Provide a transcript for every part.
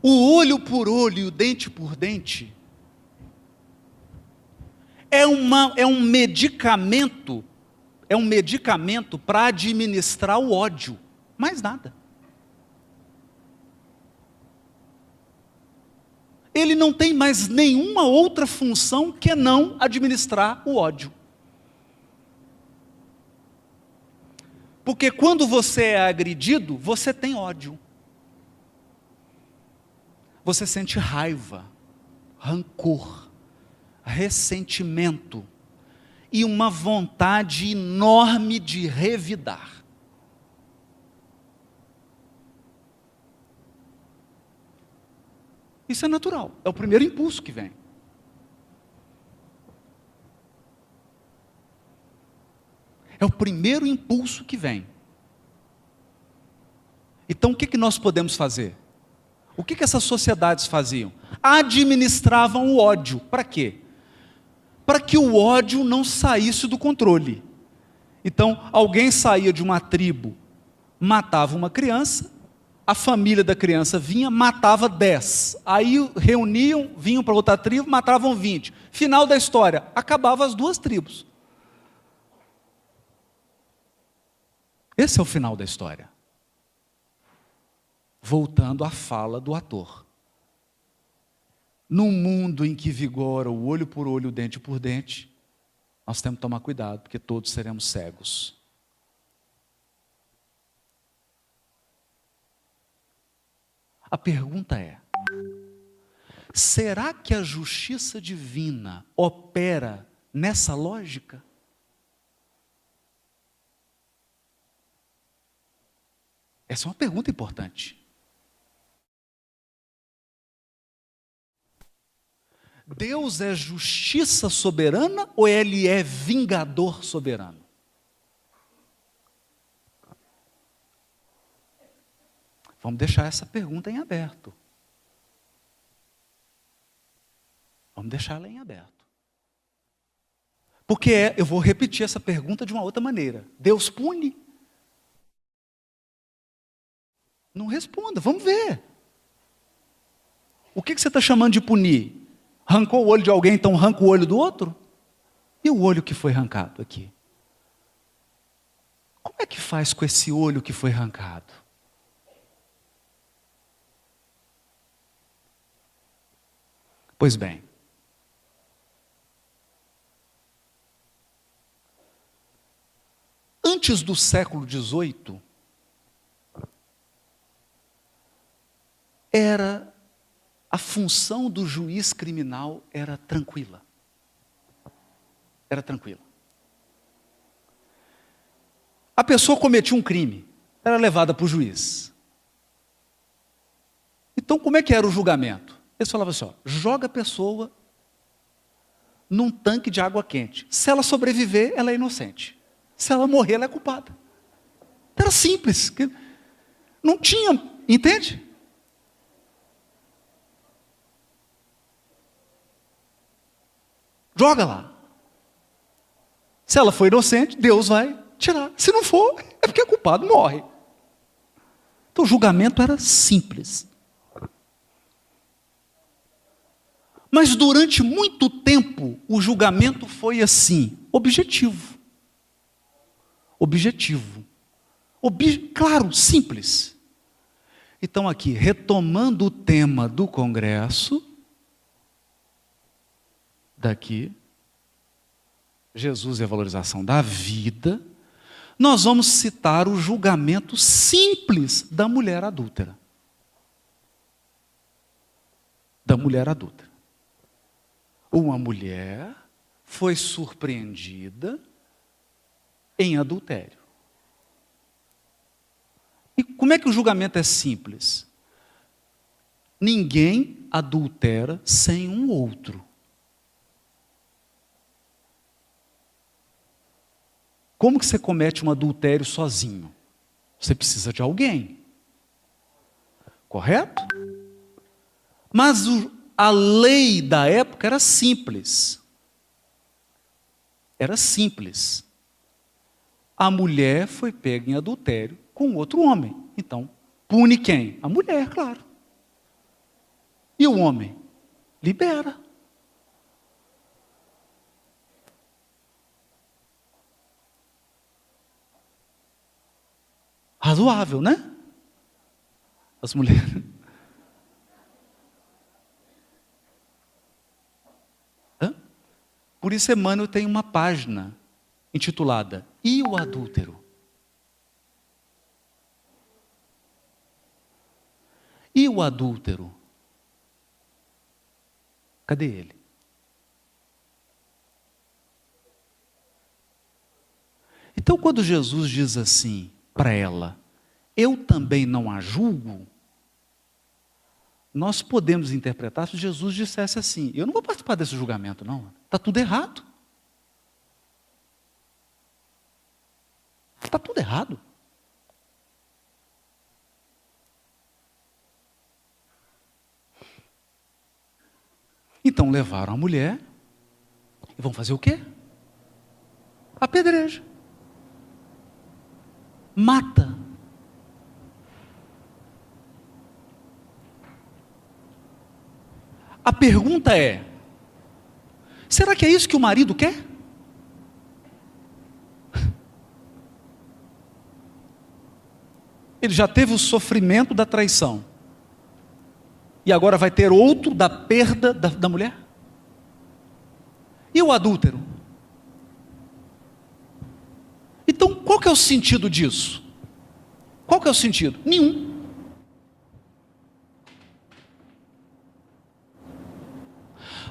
O olho por olho e o dente por dente é um medicamento para administrar o ódio, mais nada. Ele não tem mais nenhuma outra função que não administrar o ódio. Porque quando você é agredido, você tem ódio. Você sente raiva, rancor, ressentimento e uma vontade enorme de revidar. Isso é natural, é o primeiro impulso que vem. É o primeiro impulso que vem. Então o que nós podemos fazer? O que essas sociedades faziam? Administravam o ódio. Para quê? Para que o ódio não saísse do controle. Então, alguém saía de uma tribo, matava uma criança, a família da criança vinha, matava 10. Aí reuniam, vinham para outra tribo, matavam 20. Final da história, acabava as duas tribos. Esse é o final da história. Voltando à fala do ator. Num mundo em que vigora o olho por olho, o dente por dente, nós temos que tomar cuidado, porque todos seremos cegos. A pergunta é: será que a justiça divina opera nessa lógica? Essa é uma pergunta importante. Deus é justiça soberana ou Ele é vingador soberano? Vamos deixar essa pergunta em aberto. Vamos deixar ela em aberto. Porque eu vou repetir essa pergunta de uma outra maneira. Deus pune? Não responda, vamos ver. O que você está chamando de punir? Arrancou o olho de alguém, então arranca o olho do outro? E o olho que foi arrancado aqui? Como é que faz com esse olho que foi arrancado? Pois bem, antes do século XVIII, a função do juiz criminal era tranquila. Era tranquila. A pessoa cometia um crime, era levada para o juiz. Então, como é que era o julgamento? Eles falavam assim, joga a pessoa num tanque de água quente. Se ela sobreviver, ela é inocente. Se ela morrer, ela é culpada. Era simples. Não tinha, entende? Joga lá. Se ela for inocente, Deus vai tirar. Se não for, é porque é culpado, morre. Então o julgamento era simples. Mas durante muito tempo, o julgamento foi assim, objetivo. Objetivo. Claro, simples. Então aqui, retomando o tema do congresso, daqui, Jesus e a valorização da vida, nós vamos citar o julgamento simples da mulher adúltera. Da mulher adúltera. Uma mulher foi surpreendida em adultério. E como é que o julgamento é simples? Ninguém adultera sem um outro. Como que você comete um adultério sozinho? Você precisa de alguém. Correto? Mas a lei da época era simples. Era simples. A mulher foi pega em adultério com outro homem. Então, pune quem? A mulher, claro. E o homem? Libera. Razoável, né? As mulheres. Por isso Emmanuel tem uma página intitulada E o adúltero? E o adúltero? Cadê ele? Então, quando Jesus diz assim para ela, eu também não a julgo, nós podemos interpretar se Jesus dissesse assim, eu não vou participar desse julgamento não, está tudo errado. Está tudo errado. Então levaram a mulher e vão fazer o quê? Apedreja. Mata. A pergunta é, será que é isso que o marido quer? Ele já teve o sofrimento da traição. E agora vai ter outro da perda da mulher? E o adúltero? Então, qual que é o sentido disso? Qual que é o sentido? Nenhum.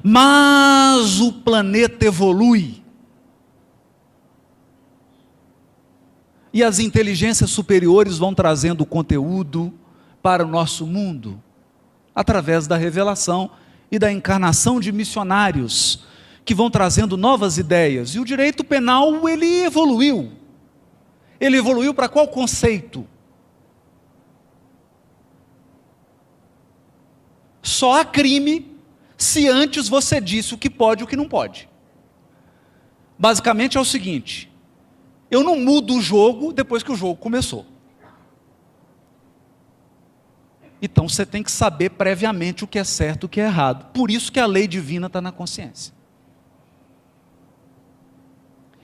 Mas o planeta evolui. E as inteligências superiores vão trazendo conteúdo para o nosso mundo, através da revelação e da encarnação de missionários, que vão trazendo novas ideias. E o direito penal, ele evoluiu. Ele evoluiu para qual conceito? Só há crime se antes você disse o que pode e o que não pode. Basicamente é o seguinte, eu não mudo o jogo depois que o jogo começou. Então você tem que saber previamente o que é certo e o que é errado. Por isso que a lei divina está na consciência.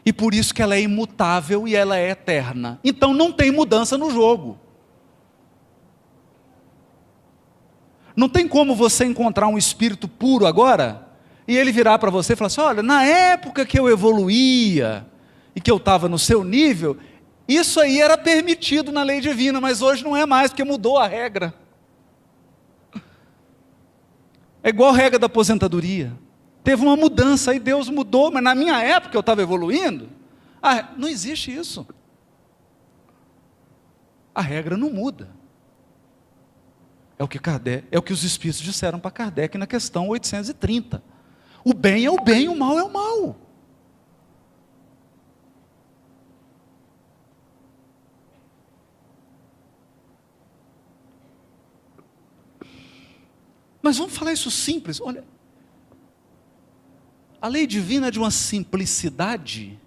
E por isso que ela é imutável e ela é eterna. Então não tem mudança no jogo. Não tem como você encontrar um espírito puro agora, e ele virar para você e falar assim, olha, na época que eu evoluía, e que eu estava no seu nível, isso aí era permitido na lei divina, mas hoje não é mais, porque mudou a regra. É igual a regra da aposentadoria. Teve uma mudança, aí Deus mudou, mas na minha época eu estava evoluindo. Não existe isso. A regra não muda. É o que os espíritos disseram para Kardec na questão 830. O bem é o bem, o mal é o mal. Mas vamos falar isso simples. Olha, a lei divina é de uma simplicidade,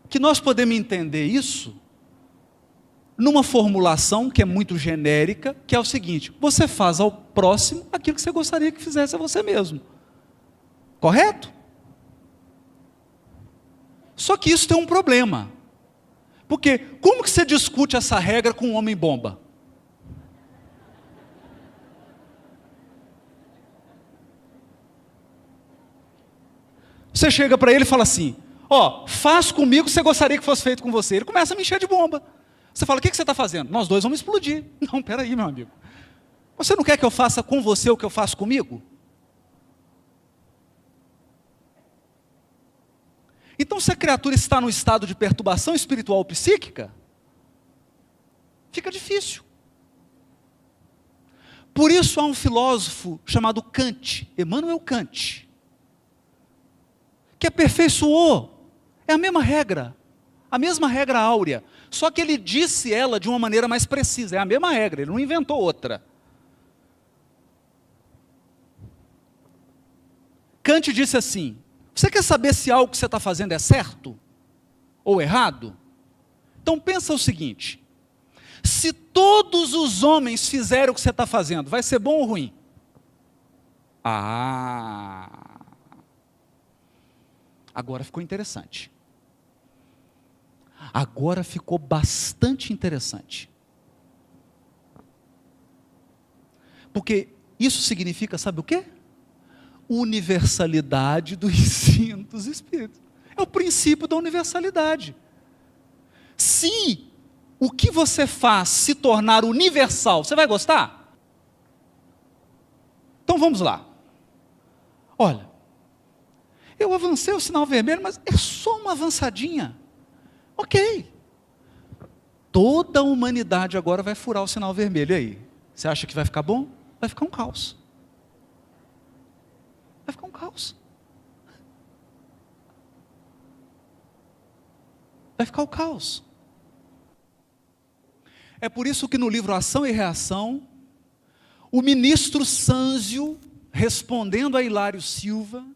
que nós podemos entender isso numa formulação que é muito genérica, que é o seguinte, você faz ao próximo aquilo que você gostaria que fizesse a você mesmo. Correto? Só que isso tem um problema. Porque como que você discute essa regra com um homem bomba? Você chega para ele e fala assim, faz comigo o que você gostaria que fosse feito com você. Ele começa a me encher de bomba. Você fala, o que você está fazendo? Nós dois vamos explodir. Não, peraí, meu amigo. Você não quer que eu faça com você o que eu faço comigo? Então, se a criatura está num estado de perturbação espiritual ou psíquica, fica difícil. Por isso há um filósofo chamado Kant, Emmanuel Kant, que aperfeiçoou, é a mesma regra áurea, só que ele disse ela de uma maneira mais precisa, é a mesma regra, ele não inventou outra. Kant disse assim, você quer saber se algo que você está fazendo é certo ou errado? Então pensa o seguinte, Se todos os homens fizerem o que você está fazendo, vai ser bom ou ruim? Agora ficou interessante. Agora ficou bastante interessante. Porque isso significa, sabe o quê? Universalidade do ensino dos Espíritos. É o princípio da universalidade. Se o que você faz se tornar universal, você vai gostar? Então vamos lá. Olha, eu avancei o sinal vermelho, mas é só uma avançadinha. Ok. Toda a humanidade agora vai furar o sinal vermelho. E aí? Você acha que vai ficar bom? Vai ficar um caos. Vai ficar um caos. Vai ficar o caos. É por isso que no livro Ação e Reação, o ministro Sânzio, respondendo a Hilário Silva,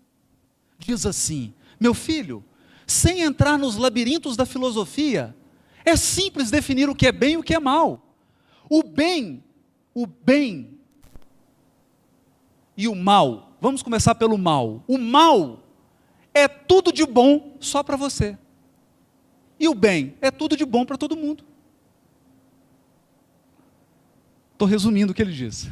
diz assim: meu filho, sem entrar nos labirintos da filosofia, é simples definir o que é bem e o que é mal. O bem e o mal, vamos começar pelo mal. O mal é tudo de bom só para você. E o bem é tudo de bom para todo mundo. Estou resumindo o que ele diz.